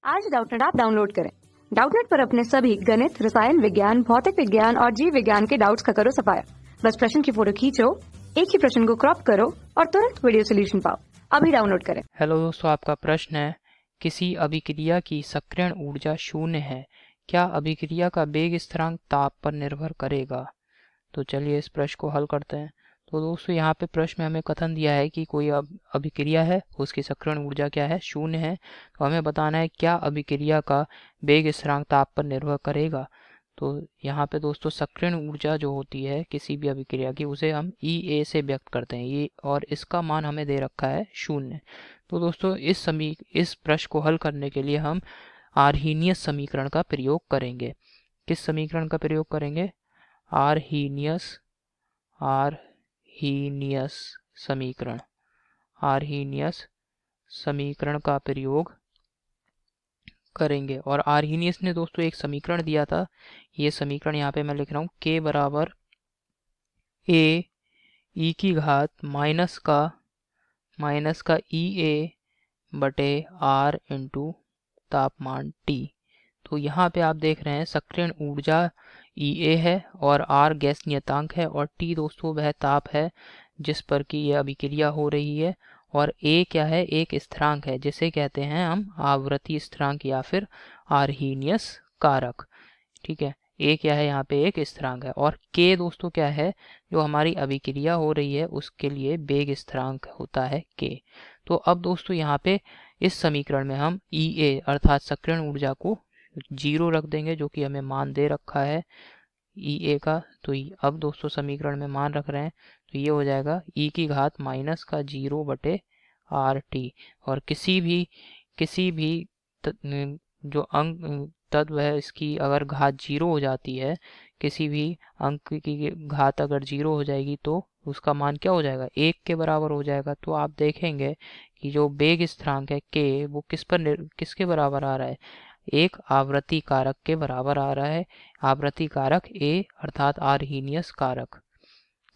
आज Doubtnut app download करें। Doubtnut पर अपने सभी गणित, रसायन विज्ञान, भौतिक विज्ञान और जीव विज्ञान के डाउट्स का करो सफाया। बस प्रश्न की फोटो खींचो, एक ही प्रश्न को क्रॉप करो और तुरंत वीडियो सोल्यूशन पाओ। अभी डाउनलोड करें। हेलो दोस्तों, आपका प्रश्न है किसी अभिक्रिया की सक्रियण ऊर्जा शून्य है, क्या अभिक्रिया का वेग स्थिरांक ताप पर निर्भर करेगा। तो चलिए इस प्रश्न को हल करते हैं। तो दोस्तों यहाँ पे प्रश्न में हमें कथन दिया है कि कोई अभिक्रिया है, उसकी सक्रियण ऊर्जा क्या है, शून्य है। तो हमें बताना है क्या अभिक्रिया का वेग स्थिरांक ताप पर निर्भर करेगा। तो यहाँ पे दोस्तों सक्रियण ऊर्जा जो होती है किसी भी अभिक्रिया की, उसे हम E से व्यक्त करते हैं, ये और इसका मान हमें दे रखा है शून्य। तो दोस्तों इस प्रश्न को हल करने के लिए हम आर्हीनियस समीकरण का प्रयोग करेंगे। किस समीकरण का प्रयोग करेंगे? आर्हीनियस समीकरण का प्रयोग करेंगे। और आर्हीनियस ने दोस्तों एक समीकरण दिया था, ये समीकरण यहाँ पे मैं लिख रहा हूँ, k बराबर a e की घात माइनस का EA बटे R इंटू तापमान T। तो यहाँ पे आप देख रहे हैं सक्रियण ऊर्जा EA है और R गैस नियतांक है और T दोस्तों वह ताप है जिस पर कि यह अभिक्रिया हो रही है। और A क्या है? एक स्थिरांक है जिसे कहते हैं हम आवृत्ति स्थिरांक या फिर आर्हीनियस कारक। ठीक है, A क्या है? यहाँ पे एक स्थिरांक है। और K दोस्तों क्या है? जो हमारी अभिक्रिया हो रही है उसके लिए वेग स्थिरांक होता है K। तो अब दोस्तों यहाँ पे इस समीकरण में हम EA अर्थात सक्रियण ऊर्जा को 0 रख देंगे, जो कि हमें मान दे रखा है EA का। तो अब दोस्तों समीकरण में मान रख रहे हैं, तो ये हो जाएगा E की घात माइनस का 0 बटे RT। और किसी भी जो अंक तत्व है इसकी अगर घात 0 हो जाती है, किसी भी अंक की घात अगर 0 हो जाएगी तो उसका मान क्या हो जाएगा? 1 के बराबर हो जाएगा। तो आप देखेंगे कि जो वेग स्थिरांक है K वो किसके बराबर आ रहा है? एक आवृत्ति कारक के बराबर आ रहा है। आवृत्ति कारक A अर्थात आर्हीनियस कारक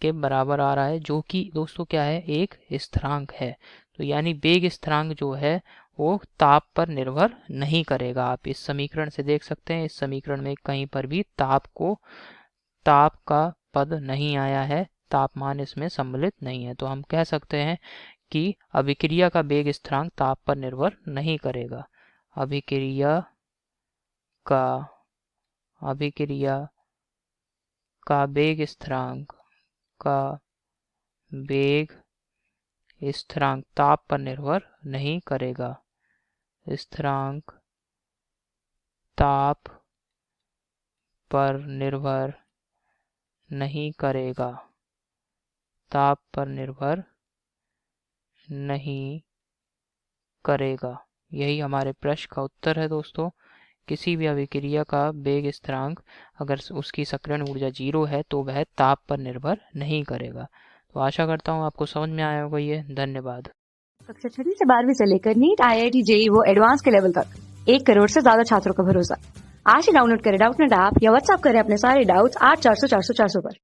के बराबर आ रहा है, जो कि दोस्तों क्या है? एक स्थिरांक है। तो यानी वेग स्थिरांक जो है वो ताप पर निर्भर नहीं करेगा। आप इस समीकरण से देख सकते हैं, इस समीकरण में कहीं पर भी ताप का पद नहीं आया है, तापमान इसमें सम्मिलित नहीं है। तो हम कह सकते हैं कि अभिक्रिया का वेग स्थिरांक ताप पर निर्भर नहीं करेगा। अभिक्रिया का वेग स्थिरांक ताप पर निर्भर नहीं करेगा। स्थिरांक ताप पर निर्भर नहीं करेगा। ताप पर निर्भर नहीं करेगा। यही हमारे प्रश्न का उत्तर है दोस्तों। किसी भी अभिक्रिया का वेग स्थिरांक अगर उसकी सक्रियण ऊर्जा 0 है तो वह ताप पर निर्भर नहीं करेगा। तो आशा करता हूँ आपको समझ में आया होगा ये। धन्यवाद। कक्षा 6 से 12वीं से लेकर नीट, IIT, JEE वो एडवांस के लेवल तक 1 करोड़ से ज्यादा छात्रों का भरोसा। आज ही डाउनलोड करें डाउटनेट ऐप या व्हाट्सएप करें अपने सारे डाउट्स 8400 400 400 पर।